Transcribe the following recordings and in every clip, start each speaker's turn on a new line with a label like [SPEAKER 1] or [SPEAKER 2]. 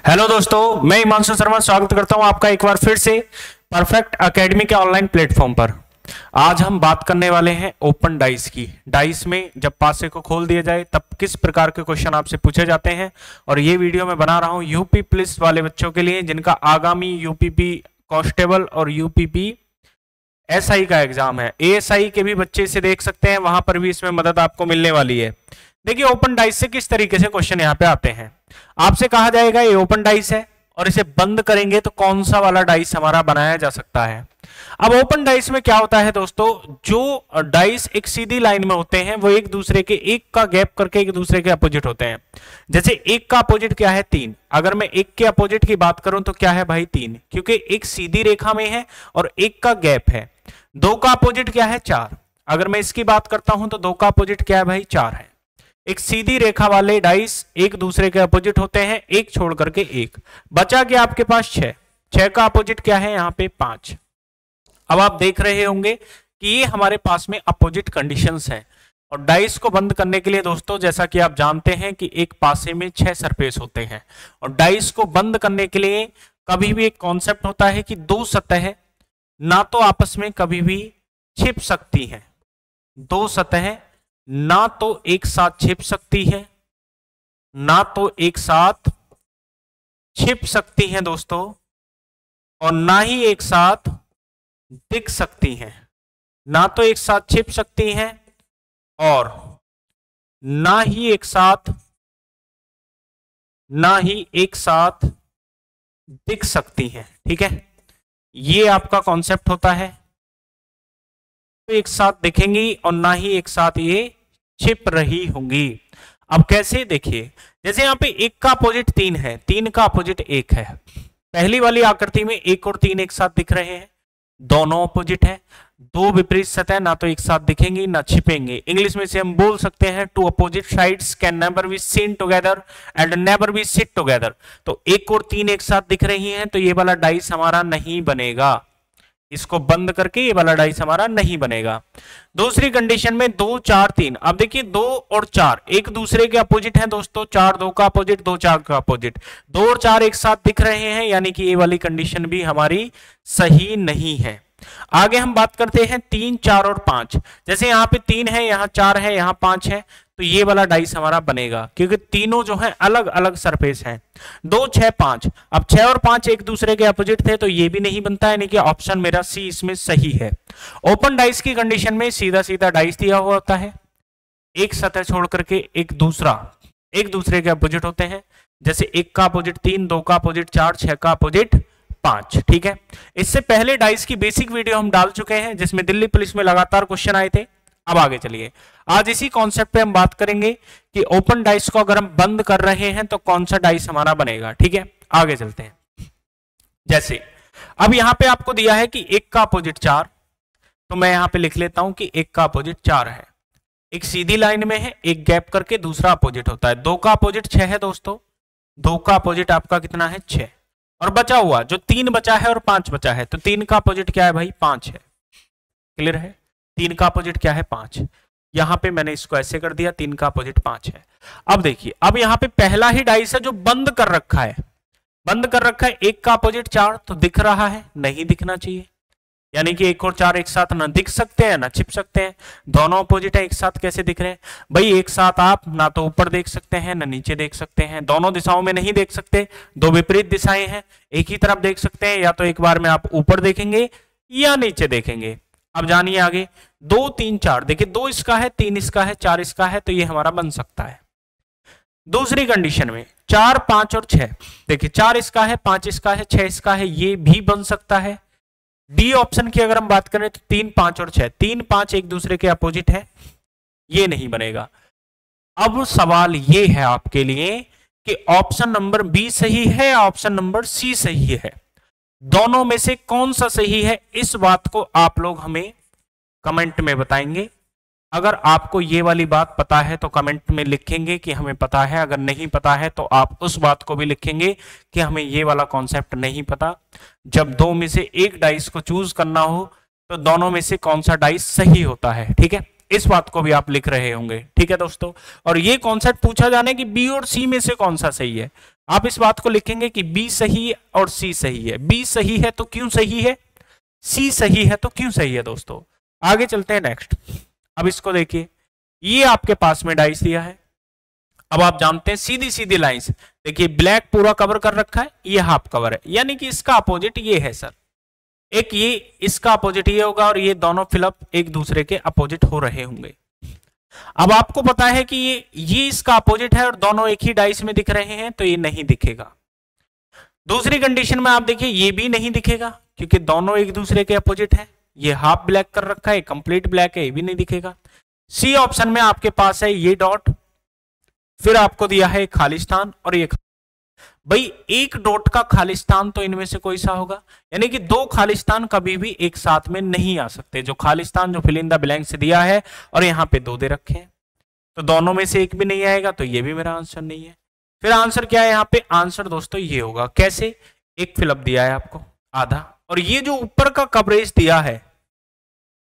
[SPEAKER 1] Hello दोस्तों, मैं हिमांशु शर्मा स्वागत करता हूं आपका एक बार फिर से परफेक्ट एकेडमी के ऑनलाइन प्लेटफॉर्म पर। आज हम बात करने वाले हैं ओपन डाइस की। डाइस में जब पासे को खोल दिया जाए तब किस प्रकार के क्वेश्चन आपसे पूछे जाते हैं, और ये वीडियो मैं बना रहा हूं यूपी पुलिस वाले बच्चों के लिए जिनका आगामी यूपीपी कांस्टेबल और यूपीपी एसआई का एग्जाम है। एएसआई के भी बच्चे इसे देख सकते हैं, वहां पर भी इसमें मदद आपको मिलने वाली है। देखिए ओपन डाइस से किस तरीके से क्वेश्चन यहाँ पे आते हैं। आपसे कहा जाएगा ये ओपन डाइस है और इसे बंद करेंगे तो कौन सा वाला डाइस हमारा बनाया जा सकता है। अब ओपन डाइस में क्या होता है दोस्तों, जो डाइस एक सीधी लाइन में होते हैं वो एक दूसरे के एक का गैप करके एक दूसरे के अपोजिट होते हैं। जैसे एक का अपोजिट क्या है, 3। अगर मैं एक के अपोजिट की बात करूं तो क्या है भाई, 3, क्योंकि एक सीधी रेखा में है और एक का गैप है। 2 का अपोजिट क्या है, 4। अगर मैं इसकी बात करता हूं तो 2 का अपोजिट क्या है भाई, 4 है। एक सीधी रेखा वाले डाइस एक दूसरे के अपोजिट होते हैं, एक छोड़ करके एक। बचा गया आपके पास 6। 6 का अपोजिट क्या है यहाँ पे, 5। अब आप देख रहे होंगे कि ये हमारे पास में अपोजिट कंडीशंस हैं। और डाइस को बंद करने के लिए दोस्तों, जैसा कि आप जानते हैं कि एक पासे में 6 सरफेस होते हैं, और डाइस को बंद करने के लिए कभी भी एक कॉन्सेप्ट होता है कि 2 सतह ना तो आपस में कभी भी छिप सकती हैं। 2 सतह ना तो एक साथ छिप सकती है, ना तो एक साथ छिप सकती हैं दोस्तों, और ना ही एक साथ दिख सकती हैं। ना तो एक साथ छिप सकती हैं और ना ही एक साथ दिख सकती हैं। ठीक है, ये आपका कॉन्सेप्ट होता है। एक साथ दिखेंगी और ना ही एक साथ ये छिप रही होंगी। अब कैसे, देखिए जैसे यहाँ पे 1 का अपोजिट 3 है, 3 का अपोजिट 1 है। पहली वाली आकृति में 1 और 3 एक साथ दिख रहे हैं, दोनों अपोजिट है। 2 विपरीत सतह ना तो एक साथ दिखेंगी ना छिपेंगे। इंग्लिश में से हम बोल सकते हैं two opposite sides can never be seen together and never be sit together. तो 1 और 3 एक साथ दिख रही हैं तो ये वाला डाइस हमारा नहीं बनेगा। इसको बंद करके ये वाला डाइस हमारा नहीं बनेगा। दूसरी कंडीशन में 2 4 3। अब देखिए 2 और 4 एक दूसरे के अपोजिट हैं दोस्तों। 4 2 का अपोजिट, 2 4 का अपोजिट। 2 और 4 एक साथ दिख रहे हैं, यानी कि ये वाली कंडीशन भी हमारी सही नहीं है। आगे हम बात करते हैं 3 4 और 5। जैसे यहाँ पे 3 है, यहाँ 4 है, यहाँ 5 है, तो ये वाला डाइस हमारा बनेगा क्योंकि तीनों जो है अलग अलग सरफेस हैं। 2 6 5। अब 6 और 5 एक दूसरे के अपोजिट थे तो ये भी नहीं बनता है, यानी कि ऑप्शन मेरा सी इसमें सही है। ओपन डाइस की कंडीशन में सीधा सीधा डाइस दिया हुआ होता है, एक सतह छोड़ करके एक दूसरे के अपोजिट होते हैं। जैसे 1 का अपोजिट 3, 2 का अपोजिट 4, 6 का अपोजिट 5। ठीक है, इससे पहले डाइस की बेसिक वीडियो हम डाल चुके हैं जिसमें दिल्ली पुलिस में लगातार क्वेश्चन आए थे। अब आगे चलिए, आज इसी कॉन्सेप्ट पे हम बात करेंगे कि ओपन डाइस को अगर हम बंद कर रहे हैं तो कौन सा डाइस हमारा बनेगा। ठीक है, आगे चलते हैं। जैसे अब यहां पे आपको दिया है कि 1 का अपोजिट 4, तो मैं यहां पे लिख लेता हूं कि 1 का अपोजिट 4 है। एक सीधी लाइन में है, एक गैप करके दूसरा अपोजिट होता है। 2 का अपोजिट 6 है दोस्तों। 2 का अपोजिट आपका कितना है, 6। और बचा हुआ जो 3 बचा है और 5 बचा है, तो 3 का अपोजिट क्या है भाई, 5 है। क्लियर है, 3 का अपोजिट क्या है, 5। यहां पे मैंने इसको ऐसे कर दिया, 3 का अपोजिट 5 है। अब देखिए, अब यहां पे पहला ही डाइस है जो बंद कर रखा है। 1 का अपोजिट 4, तो दिख रहा है, नहीं दिखना चाहिए, यानी कि 1 और 4 एक साथ ना दिख सकते हैं ना छिप सकते हैं। दोनों अपोजिट है, एक साथ कैसे दिख रहे हैं भाई, एक साथ आप ना तो ऊपर देख सकते हैं ना नीचे देख सकते हैं, दोनों दिशाओं में नहीं देख सकते। 2 विपरीत दिशाएं हैं, एक ही तरफ देख सकते हैं, या तो एक बार में आप ऊपर देखेंगे या नीचे देखेंगे। अब जानिए आगे, 2 3 4। देखिए 2 इसका है, 3 इसका है, 4 इसका है, तो ये हमारा बन सकता है। दूसरी कंडीशन में 4 5 और 6। देखिए 4 इसका है, 5 इसका है, 6 इसका है, ये भी बन सकता है। डी ऑप्शन की अगर हम बात करें तो 3 5 और 6, 3 5 एक दूसरे के अपोजिट है, ये नहीं बनेगा। अब सवाल ये है आपके लिए कि ऑप्शन नंबर बी सही है या ऑप्शन नंबर सी सही है। दोनों में से कौन सा सही है, इस बात को आप लोग हमें कमेंट में बताएंगे। अगर आपको ये वाली बात पता है तो कमेंट में लिखेंगे कि हमें पता है, अगर नहीं पता है तो आप उस बात को भी लिखेंगे कि हमें ये वाला कॉन्सेप्ट नहीं पता। जब 2 में से एक डाइस को चूज करना हो तो दोनों में से कौन सा डाइस सही होता है। ठीक है, इस बात को भी आप लिख रहे होंगे। ठीक है दोस्तों, और ये कॉन्सेप्ट पूछा जाना है कि बी और सी में से कौन सा सही है। आप इस बात को लिखेंगे कि बी सही है और सी सही है। बी सही है तो क्यों सही है, सी सही है तो क्यों सही है दोस्तों। आगे चलते हैं नेक्स्ट। अब इसको देखिए, ये आपके पास में डाइस दिया है। अब आप जानते हैं सीधी सीधी लाइंस, देखिए ब्लैक पूरा कवर कर रखा है, ये हाफ कवर है, यानी कि इसका अपोजिट ये है सर। एक ये इसका अपोजिट ये होगा और ये दोनों फिलअप एक दूसरे के अपोजिट हो रहे होंगे। अब आपको पता है कि ये इसका अपोजिट है और दोनों एक ही डाइस में दिख रहे हैं, तो ये नहीं दिखेगा। दूसरी कंडीशन में आप देखिए ये भी नहीं दिखेगा क्योंकि दोनों एक दूसरे के अपोजिट है। ये हाफ ब्लैक कर रखा है, कंप्लीट ब्लैक है, ये भी नहीं दिखेगा। सी ऑप्शन में आपके पास है ये डॉट, फिर आपको दिया है खालिस्तान और ये भाई एक डॉट का खालिस्तान तो इनमें से कोई सा होगा, यानी कि दो खालिस्तान कभी भी एक साथ में नहीं आ सकते। जो खालिस्तान जो फिल इन द ब्लैंक से दिया है और यहाँ पे दो दे रखे हैं, तो दोनों में से एक भी नहीं आएगा, तो ये भी मेरा आंसर नहीं है। फिर आंसर क्या है यहाँ पे, आंसर दोस्तों ये होगा। कैसे, एक फिलअप दिया है आपको आधा, और ये जो ऊपर का कवरेज दिया है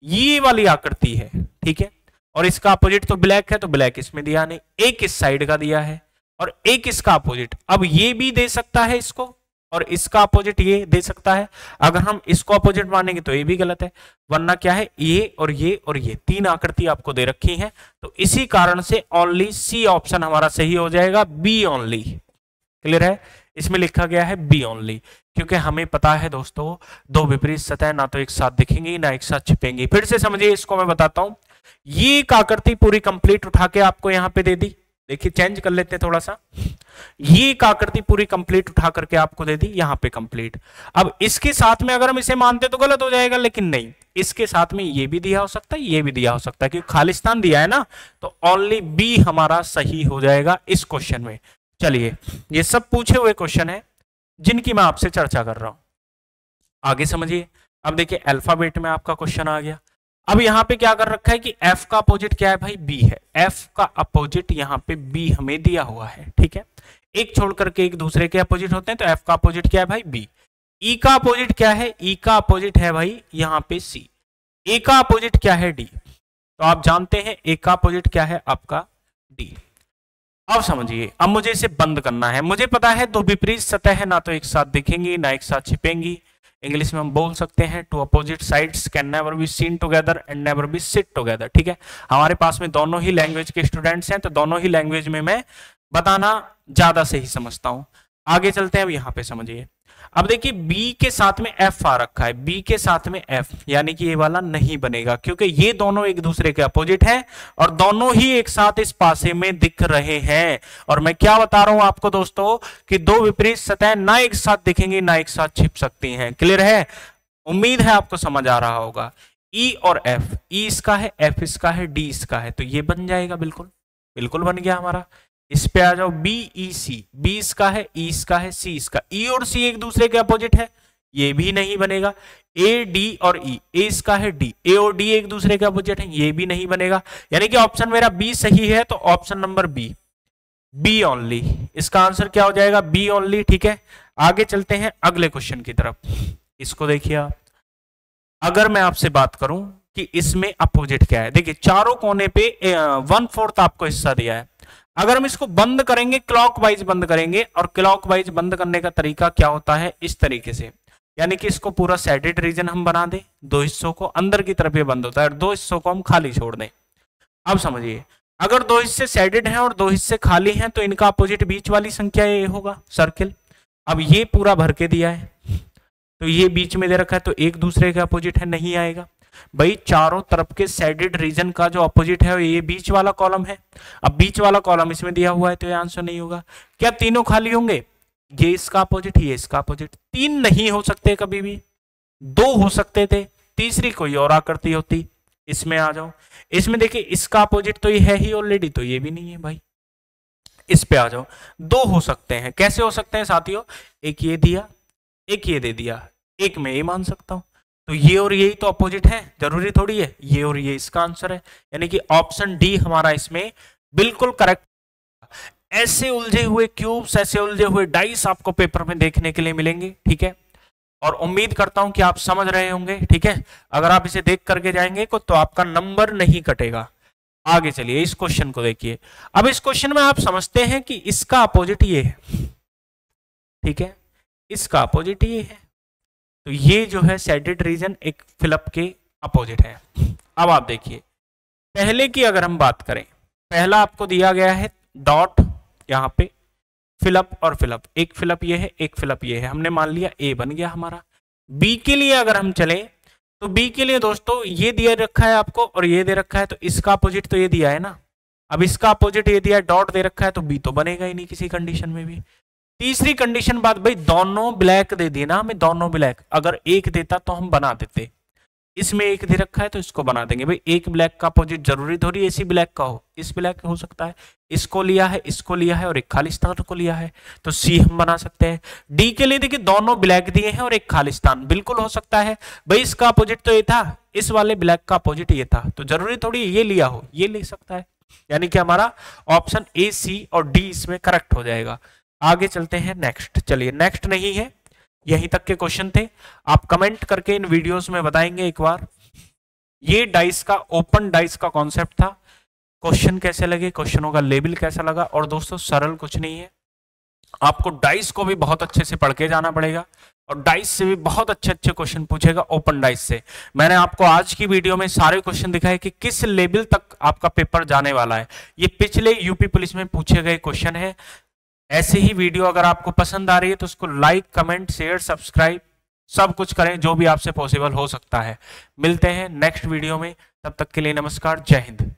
[SPEAKER 1] ये वाली आकृति है, ठीक है, और इसका अपोजिट तो ब्लैक है, तो ब्लैक इसमें दिया नहीं, एक इस साइड का दिया है और एक इसका अपोजिट। अब ये भी दे सकता है इसको और इसका अपोजिट ये दे सकता है। अगर हम इसको अपोजिट मानेंगे तो ये भी गलत है, वरना क्या है, ये और ये और ये तीन आकृति आपको दे रखी हैं, तो इसी कारण से ओनली सी ऑप्शन हमारा सही हो जाएगा, बी ओनली। क्लियर है, इसमें लिखा गया है बी ओनली, क्योंकि हमें पता है दोस्तों दो विपरीत सतह ना तो एक साथ दिखेंगी ना एक साथ छिपेंगी। फिर से समझिए, इसको मैं बताता हूं। ये एक आकृति पूरी कंप्लीट उठा के आपको यहां पे दे दी, देखिए चेंज कर लेते हैं थोड़ा सा। ये एक आकृति पूरी कंप्लीट उठा करके आपको दे दी यहां पे कंप्लीट। अब इसके साथ में अगर हम इसे मानते तो गलत हो जाएगा, लेकिन नहीं, इसके साथ में ये भी दिया हो सकता है, ये भी दिया हो सकता है, क्योंकि खालिस्तान दिया है ना, तो ओनली बी हमारा सही हो जाएगा इस क्वेश्चन में। चलिए, ये सब पूछे हुए क्वेश्चन है जिनकी मैं आपसे चर्चा कर रहा हूं, आगे समझिए। अब देखिए अल्फाबेट में आपका क्वेश्चन आ गया। अब यहां पे क्या कर रखा है कि f का अपोजिट क्या है भाई, b है। f का अपोजिट यहां पे b हमें दिया हुआ है, ठीक है, एक छोड़ करके एक दूसरे के अपोजिट होते हैं, तो f का अपोजिट क्या है भाई, b। e का अपोजिट क्या है, e का अपोजिट है भाई यहां पे c। a का अपोजिट क्या है, d। तो आप जानते हैं a का अपोजिट क्या है आपका d। अब समझिए, अब मुझे इसे बंद करना है। मुझे पता है दो विपरीत सतह है ना तो एक साथ दिखेंगी ना एक साथ छिपेंगी। इंग्लिश में हम बोल सकते हैं two opposite sides can never be seen together and never be sit together, ठीक है। हमारे पास में दोनों ही लैंग्वेज के स्टूडेंट्स हैं, तो दोनों ही लैंग्वेज में मैं बताना ज्यादा सही समझता हूं। आगे चलते हैं, अब यहां पे समझिए। अब देखिए B के साथ में F आ रखा है, B के साथ में F, यानी कि ये वाला नहीं बनेगा क्योंकि ये दोनों एक दूसरे के अपोजिट हैं और दोनों ही एक साथ इस पासे में दिख रहे हैं। और मैं क्या बता रहा हूं आपको दोस्तों कि दो विपरीत सतह ना एक साथ दिखेंगी ना एक साथ छिप सकती हैं। क्लियर है, उम्मीद है आपको समझ आ रहा होगा। E और F, E इसका है, F इसका है, D इसका है, तो ये बन जाएगा, बिल्कुल बिल्कुल बन गया हमारा। इस पे आ जाओ, बी ई सी, बी इसका है, ई इसका है, सी इसका। ई और सी एक दूसरे के अपोजिट है, ये भी नहीं बनेगा। ए डी और ई, ए इसका है, डी, ए और डी एक दूसरे के अपोजिट है, ये भी नहीं बनेगा। यानी कि ऑप्शन मेरा बी सही है, तो option number B, B only, इसका आंसर क्या हो जाएगा, बी ओनली, ठीक है। आगे चलते हैं अगले क्वेश्चन की तरफ। इसको देखिए आप, अगर मैं आपसे बात करूं कि इसमें अपोजिट क्या है, देखिए चारों कोने पे 1/4 आपको हिस्सा दिया है। अगर हम इसको बंद करेंगे, क्लॉकवाइज बंद करेंगे, और क्लॉकवाइज बंद करने का तरीका क्या होता है, इस तरीके से, यानी कि इसको पूरा सैडेड रीजन हम बना दें, दो हिस्सों को अंदर की तरफ ये बंद होता है और दो हिस्सों को हम खाली छोड़ दें। अब समझिए, अगर दो हिस्से सैडेड हैं और दो हिस्से खाली हैं, तो इनका अपोजिट बीच वाली संख्या ये होगा, सर्किल। अब ये पूरा भर के दिया है, तो ये बीच में दे रखा है, तो एक दूसरे के अपोजिट है, नहीं आएगा भाई। चारों तरफ के सैडेड रीजन का जो अपोजिट है ये बीच वाला कॉलम है। अब बीच वाला कॉलम इसमें दिया हुआ है, तो ये आंसर नहीं होगा। क्या तीनों खाली होंगे, ये इसका अपोजिट, ये इसका अपोजिट। तीन नहीं हो सकते कभी भी, दो हो सकते थे, तीसरी कोई और आकृति होती। इसमें आ जाओ, इसमें देखिए इसका अपोजिट तो ये है ही ऑलरेडी, तो ये भी नहीं है भाई। इस पे आ जाओ, दो हो सकते हैं। कैसे हो सकते हैं साथियों, एक ये दिया, एक ये दे दिया, एक मैं ये मान सकता हूं, तो ये और यही तो अपोजिट है, जरूरी थोड़ी है ये और ये इसका आंसर है। यानी कि ऑप्शन डी हमारा इसमें बिल्कुल करेक्ट। ऐसे उलझे हुए क्यूब्स, ऐसे उलझे हुए डाइस आपको पेपर में देखने के लिए मिलेंगे, ठीक है। और उम्मीद करता हूं कि आप समझ रहे होंगे, ठीक है। अगर आप इसे देख करके जाएंगे तो आपका नंबर नहीं कटेगा। आगे चलिए, इस क्वेश्चन को देखिए। अब इस क्वेश्चन में आप समझते हैं कि इसका अपोजिट ये है, ठीक है, इसका अपोजिट ये है। तो ये जो है शेडेड रीजन एक फिलअप के अपोजिट है। अब आप देखिए पहले की अगर हम बात करें, पहला आपको दिया गया है डॉट यहाँ पे फिलअप और फिलअप, एक फिलअप ये है एक फिलअप ये है, हमने मान लिया ए बन गया हमारा। बी के लिए अगर हम चले तो बी के लिए दोस्तों ये दिया रखा है आपको और ये दे रखा है, तो इसका अपोजिट तो ये दिया है ना, अब इसका अपोजिट ये दिया है, डॉट दे रखा है, तो बी तो बनेगा ही नहीं किसी कंडीशन में भी। तीसरी कंडीशन बात भाई दोनों ब्लैक दे दिए ना हमें, दोनों ब्लैक, अगर एक देता तो हम बना देते, इसमें एक दे रखा है तो इसको बना देंगे। भाई एक ब्लैक का अपोजिट जरूरी थोड़ी इसी ब्लैक का हो, इस ब्लैक हो सकता है, इसको लिया है, इसको लिया है और एक खालिस्तान को लिया है, तो सी हम बना सकते हैं। डी के लिए देखिए दोनों ब्लैक दिए हैं और एक खालिस्तान, बिल्कुल हो सकता है। भाई इसका अपोजिट तो ये था, इस वाले ब्लैक का अपोजिट ये था, तो जरूरी थोड़ी ये लिया हो, ये ले सकता है। यानी कि हमारा ऑप्शन ए, सी और डी इसमें करेक्ट हो जाएगा। आगे चलते हैं नेक्स्ट। चलिए नेक्स्ट नहीं है, यहीं तक के क्वेश्चन थे। आप कमेंट करके इन वीडियोस में बताएंगे एक बार ये डाइस का, ओपन डाइस का कॉन्सेप्ट था, क्वेश्चन कैसे लगे, क्वेश्चनों का लेवल कैसा लगा। और दोस्तों सरल कुछ नहीं है, आपको डाइस को भी बहुत अच्छे से पढ़ के जाना पड़ेगा और डाइस से भी बहुत अच्छे अच्छे क्वेश्चन पूछेगा ओपन डाइस से। मैंने आपको आज की वीडियो में सारे क्वेश्चन दिखाए कि किस लेवल तक आपका पेपर जाने वाला है। ये पिछले यूपी पुलिस में पूछे गए क्वेश्चन है। ऐसे ही वीडियो अगर आपको पसंद आ रही है तो उसको लाइक, कमेंट, शेयर, सब्सक्राइब सब कुछ करें जो भी आपसे पॉसिबल हो सकता है। मिलते हैं नेक्स्ट वीडियो में, तब तक के लिए नमस्कार, जय हिंद।